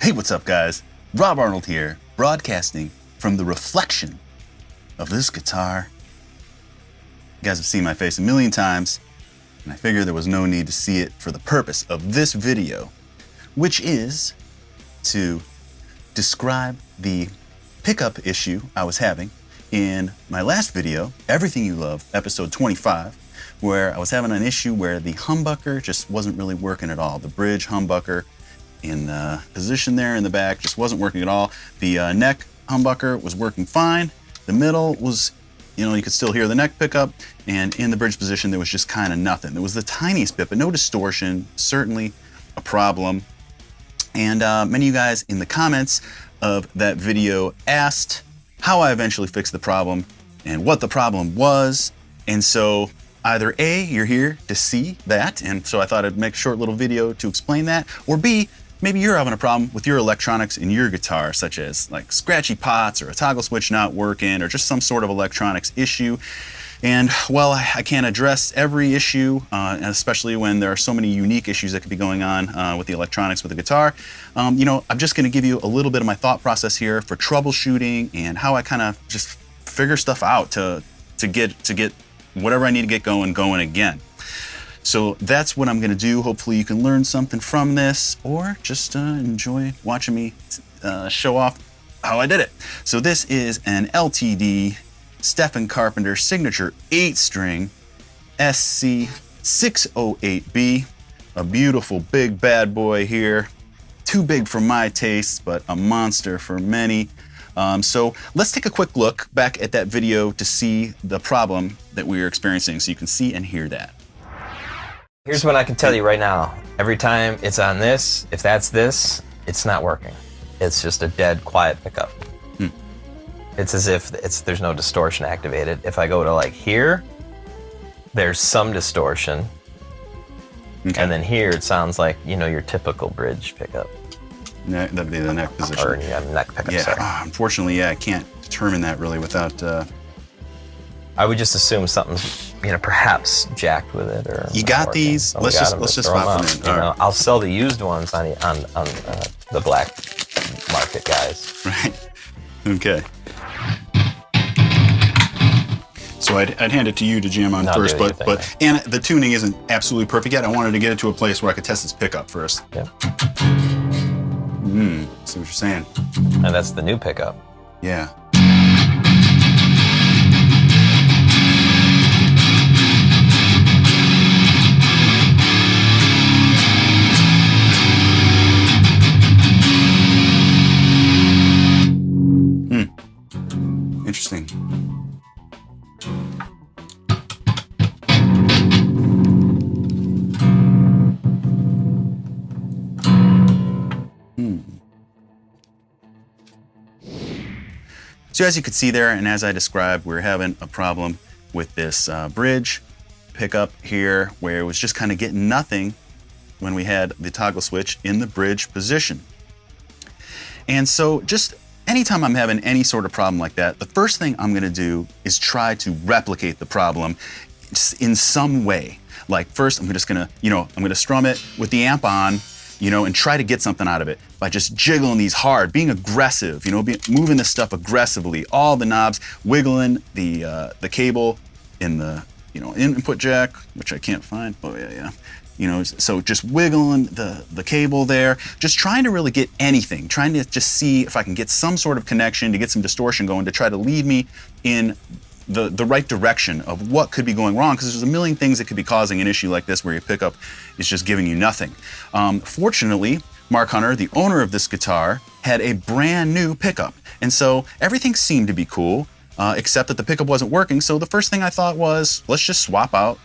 Hey, what's up, guys? Rob Arnold here, broadcasting from the reflection of this guitar. You guys have seen my face a million times, and I figured there was no need to see it for the purpose of this video, which is to describe the pickup issue I was having in my last video, Everything You Love, episode 25, where I was having an issue where the humbucker just wasn't really working at all. The bridge humbucker in position there in the back just wasn't working at all. The neck humbucker was working fine. The middle was, you could still hear the neck pickup, and in the bridge position there was just kind of nothing. There was the tiniest bit, but no distortion, certainly a problem. And many of you guys in the comments of that video asked how I eventually fixed the problem and what the problem was. And so either A, you're here to see that, and so I thought I'd make a short little video to explain that, or B, maybe you're having a problem with your electronics in your guitar, such as like scratchy pots or a toggle switch not working or just some sort of electronics issue. And well, I can't address every issue, especially when there are so many unique issues that could be going on with the electronics with the guitar. I'm just gonna give you a little bit of my thought process here for troubleshooting and how I kind of just figure stuff out to get whatever I need to get going again. So that's what I'm gonna do. Hopefully you can learn something from this, or just enjoy watching me show off how I did it. So this is an LTD Stephen Carpenter signature 8-string SC608B, a beautiful big bad boy here. Too big for my taste, but a monster for many. So let's take a quick look back at that video to see the problem that we were experiencing, so you can see and hear that. Here's what I can tell you right now. Every time it's on this, if that's this, it's not working. It's just a dead quiet pickup. It's as if there's no distortion activated. If I go to like here, there's some distortion. Okay. And then here it sounds like, your typical bridge pickup. That'd be the neck position. Or neck pickup, yeah, sorry. Unfortunately, I can't determine that really without... I would just assume something's, perhaps jacked with it, or... You got these? Oh, let's just swap them in. Right. I'll sell the used ones on the black market guys. Right. Okay. So I'd hand it to you to jam on first, and the tuning isn't absolutely perfect yet. I wanted to get it to a place where I could test this pickup first. Yeah. See what you're saying. And that's the new pickup. Yeah. Interesting. So as you can see there, and as I described, we're having a problem with this bridge pickup here, where it was just kind of getting nothing when we had the toggle switch in the bridge position. And so just anytime I'm having any sort of problem like that, the first thing I'm gonna do is try to replicate the problem in some way. Like first, I'm just gonna, I'm gonna strum it with the amp on, and try to get something out of it by just jiggling these hard, being aggressive, moving this stuff aggressively, all the knobs, wiggling the cable in the, input jack, which I can't find. Oh yeah. So just wiggling the cable there, just trying to really get anything, trying to just see if I can get some sort of connection to get some distortion going to try to lead me in the right direction of what could be going wrong, because there's a million things that could be causing an issue like this where your pickup is just giving you nothing. Fortunately, Mark Hunter, the owner of this guitar, had a brand new pickup. And so everything seemed to be cool, except that the pickup wasn't working. So the first thing I thought was, let's just swap out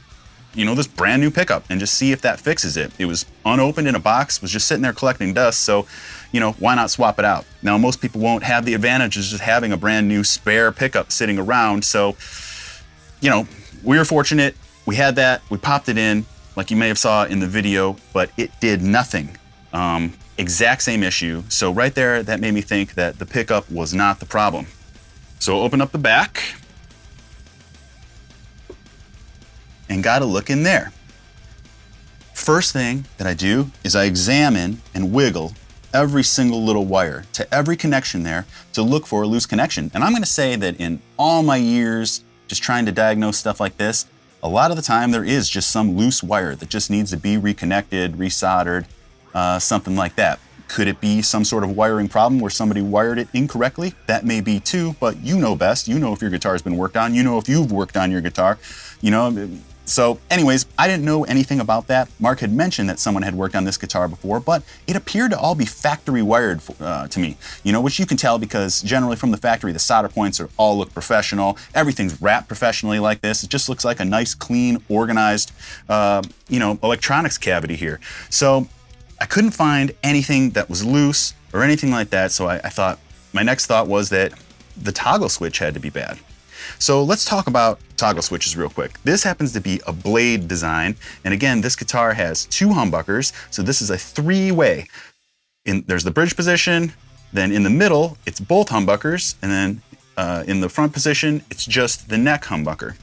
this brand new pickup and just see if that fixes it. It was unopened in a box, was just sitting there collecting dust, so, why not swap it out? Now, most people won't have the advantage of just having a brand new spare pickup sitting around, so, we were fortunate. We had that, we popped it in, like you may have saw in the video, but it did nothing. Exact same issue. So right there, that made me think that the pickup was not the problem. So open up the back, and got to look in there. First thing that I do is I examine and wiggle every single little wire to every connection there to look for a loose connection. And I'm going to say that in all my years just trying to diagnose stuff like this, a lot of the time there is just some loose wire that just needs to be reconnected, resoldered, something like that. Could it be some sort of wiring problem where somebody wired it incorrectly? That may be too, but you know best. You know if your guitar's been worked on. You know if you've worked on your guitar. You know, so anyways, I didn't know anything about that. Mark had mentioned that someone had worked on this guitar before, but it appeared to all be factory wired to me, you know, which you can tell because generally from the factory, the solder points all look professional. Everything's wrapped professionally like this. It just looks like a nice, clean, organized, you know, electronics cavity here. So I couldn't find anything that was loose or anything like that. So I thought, my next thought was that the toggle switch had to be bad. So let's talk about toggle switches real quick. This happens to be a blade design. And again, this guitar has 2 humbuckers. So this is a 3-way. There's the bridge position, then in the middle, it's both humbuckers. And then in the front position, it's just the neck humbucker.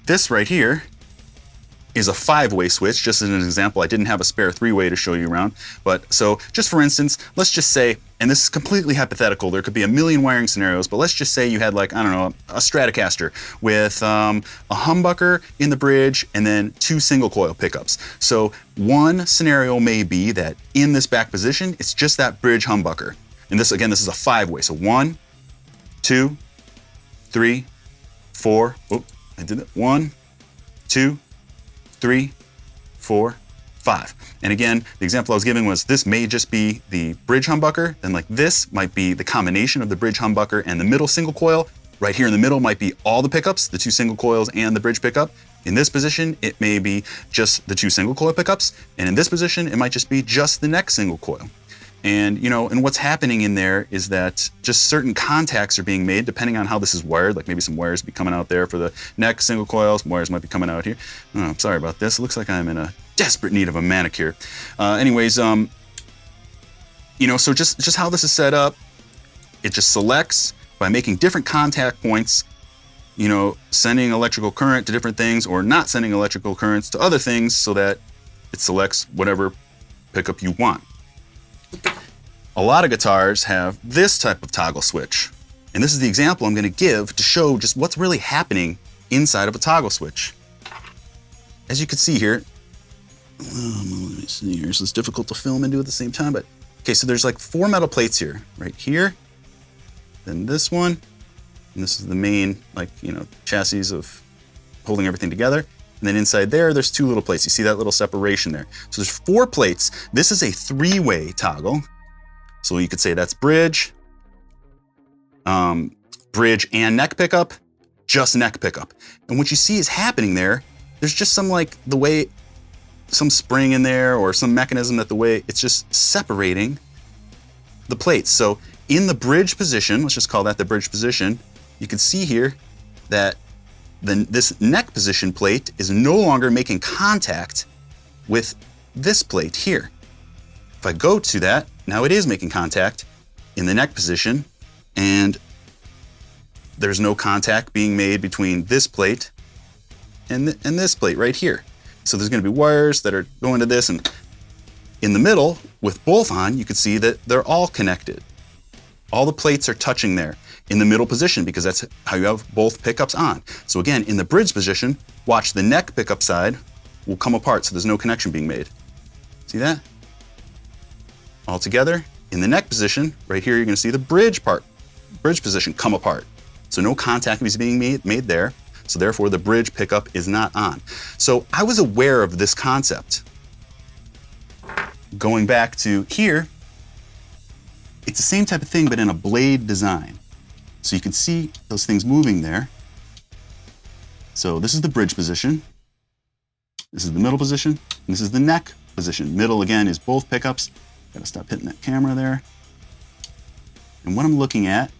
This right here is a 5-way switch. Just as an example, I didn't have a spare 3-way to show you around. But so just for instance, let's just say, and this is completely hypothetical, there could be a million wiring scenarios, but let's just say you had like, I don't know, a Stratocaster with a humbucker in the bridge and then 2 single coil pickups. So one scenario may be that in this back position, it's just that bridge humbucker. And this, again, this is a 5-way. So 1, 2, 3, 4, oh, I did it. 1, 2, 3, 4, 5. And again, the example I was giving was this may just be the bridge humbucker, then like this might be the combination of the bridge humbucker and the middle single coil. Right here in the middle might be all the pickups, the 2 single coils and the bridge pickup. In this position, it may be just the 2 single coil pickups. And in this position, it might just be just the neck single coil. And, you know, and what's happening in there is that just certain contacts are being made depending on how this is wired. Like maybe some wires be coming out there for the neck single coils, some wires might be coming out here. Oh, I'm sorry about this. It looks like I'm in a desperate need of a manicure. Anyways, you know, so just how this is set up, it just selects by making different contact points, you know, sending electrical current to different things or not sending electrical currents to other things so that it selects whatever pickup you want. A lot of guitars have this type of toggle switch. And this is the example I'm going to give to show just what's really happening inside of a toggle switch. As you can see here, let me see here, so it's difficult to film and do at the same time, but okay, so there's like 4 metal plates here, right here, then this one, and this is the main, like, you know, chassis of holding everything together. And then inside there, there's 2 little plates. You see that little separation there. So there's 4 plates. This is a 3-way toggle. So you could say that's bridge, bridge and neck pickup, just neck pickup. And what you see is happening there, there's just some like the way, some spring in there or some mechanism that the way it's just separating the plates. So in the bridge position, let's just call that the bridge position, you can see here that this neck position plate is no longer making contact with this plate here. If I go to that, now it is making contact in the neck position, and there's no contact being made between this plate and this plate right here. So there's going to be wires that are going to this, and in the middle with both on, you can see that they're all connected. All the plates are touching there in the middle position because that's how you have both pickups on. So again, in the bridge position, watch the neck pickup side will come apart, so there's no connection being made. See that? All together. In the neck position, right here, you're going to see the bridge position come apart. So no contact is being made there. So therefore, the bridge pickup is not on. So I was aware of this concept. Going back to here, it's the same type of thing, but in a blade design. So you can see those things moving there. So this is the bridge position. This is the middle position. And this is the neck position. Middle, again, is both pickups. Gotta stop hitting that camera there. And what I'm looking at,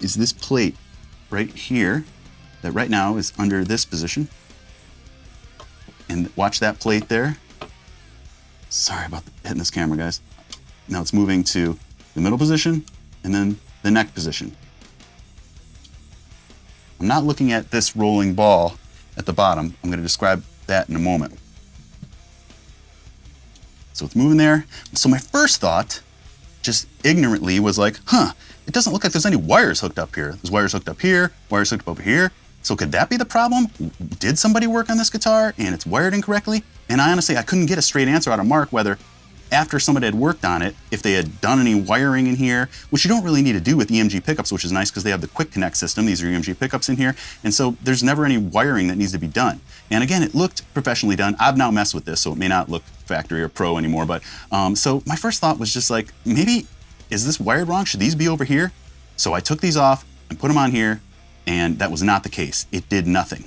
is this plate right here that right now is under this position. And watch that plate there. Sorry about hitting this camera, guys. Now it's moving to the middle position and then the neck position. I'm not looking at this rolling ball at the bottom. I'm gonna describe that in a moment. So it's moving there. So my first thought, just ignorantly, was like, it doesn't look like there's any wires hooked up here. There's wires hooked up here, wires hooked up over here. So could that be the problem? Did somebody work on this guitar and it's wired incorrectly? And I couldn't get a straight answer out of Mark whether after somebody had worked on it, if they had done any wiring in here, which you don't really need to do with EMG pickups, which is nice because they have the quick connect system. These are EMG pickups in here. And so there's never any wiring that needs to be done. And again, it looked professionally done. I've now messed with this, so it may not look factory or pro anymore. But so my first thought was just like, maybe, is this wired wrong? Should these be over here? So I took these off and put them on here, and that was not the case. It did nothing.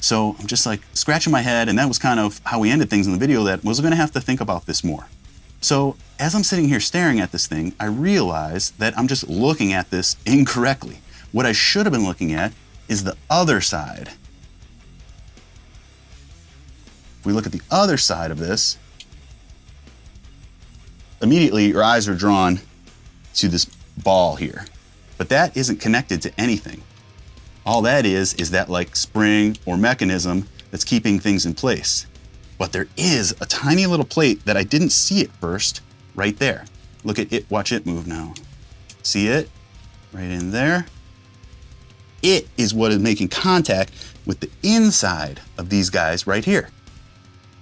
So I'm just like scratching my head, and that was kind of how we ended things in the video, that was gonna have to think about this more. So as I'm sitting here staring at this thing, I realize that I'm just looking at this incorrectly. What I should have been looking at is the other side. If we look at the other side of this, immediately your eyes are drawn to this ball here. But that isn't connected to anything. All that is that like spring or mechanism that's keeping things in place. But there is a tiny little plate that I didn't see at first, right there. Look at it, watch it move now. See it? Right in there. It is what is making contact with the inside of these guys right here.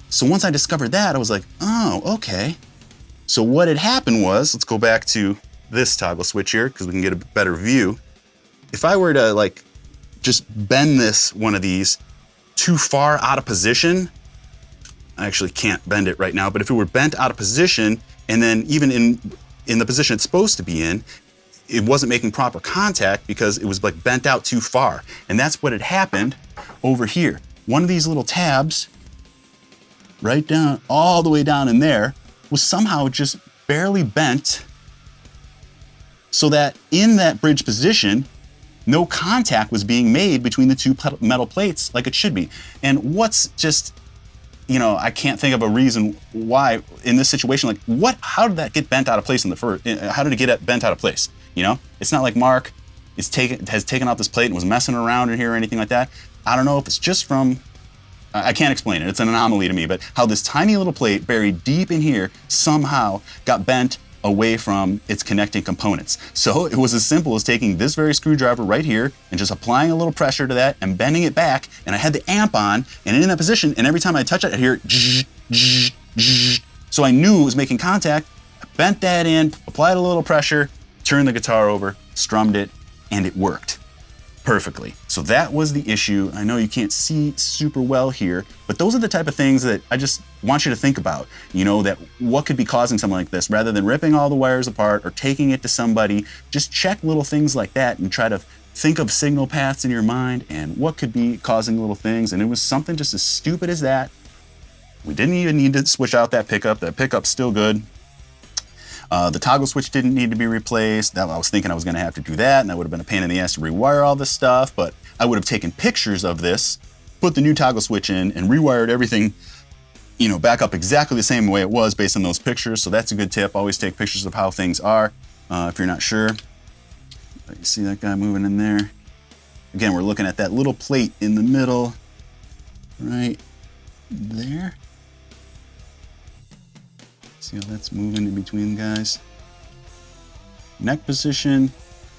So once I discovered that, I was like, oh, okay. So what had happened was, let's go back to this toggle switch here because we can get a better view. If I were to like just bend one of these too far out of position, I actually can't bend it right now, but if it were bent out of position and then even in the position it's supposed to be in, it wasn't making proper contact because it was like bent out too far. And that's what had happened over here. One of these little tabs, right down, all the way down in there, was somehow just barely bent so that in that bridge position, no contact was being made between the two metal plates like it should be. And what's just, I can't think of a reason why in this situation, like how did that get bent out of place in the first, how did it get bent out of place? It's not like Mark has taken out this plate and was messing around in here or anything like that. I don't know if it's just from, I can't explain it. It's an anomaly to me, but how this tiny little plate buried deep in here somehow got bent away from its connecting components. So it was as simple as taking this very screwdriver right here and just applying a little pressure to that and bending it back, and I had the amp on and in that position, and every time I touch it, I hear so I knew it was making contact. I bent that in, applied a little pressure, turned the guitar over, strummed it, and it worked perfectly. So that was the issue. I know you can't see super well here, but those are the type of things that I just want you to think about, that what could be causing something like this. Rather than ripping all the wires apart or taking it to somebody, just check little things like that and try to think of signal paths in your mind and what could be causing little things. And it was something just as stupid as that. We didn't even need to switch out that pickup. That pickup's still good. The toggle switch didn't need to be replaced. I was thinking I was gonna have to do that, and that would have been a pain in the ass to rewire all this stuff, but I would have taken pictures of this, put the new toggle switch in, and rewired everything, back up exactly the same way it was based on those pictures. So that's a good tip. Always take pictures of how things are if you're not sure. You see that guy moving in there? Again, we're looking at that little plate in the middle, right there. See how that's moving in between guys? Neck position,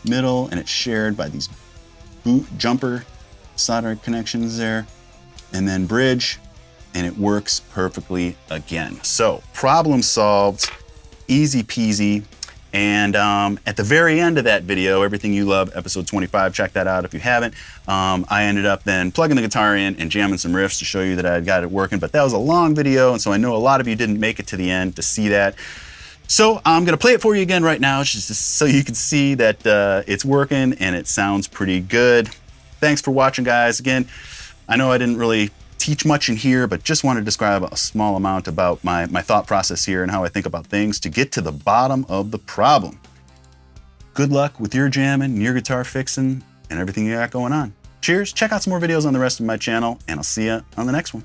middle, and it's shared by these boot jumper solder connections there. And then bridge, and it works perfectly again. So problem solved, easy peasy. And at the very end of that video, Everything You Love, episode 25, check that out if you haven't. I ended up then plugging the guitar in and jamming some riffs to show you that I had got it working, but that was a long video, and so I know a lot of you didn't make it to the end to see that. So I'm gonna play it for you again right now, just so you can see that it's working and it sounds pretty good. Thanks for watching, guys. Again, I know I didn't really teach much in here, but just want to describe a small amount about my thought process here and how I think about things to get to the bottom of the problem. Good luck with your jamming and your guitar fixing and everything you got going on. Cheers, check out some more videos on the rest of my channel, and I'll see you on the next one.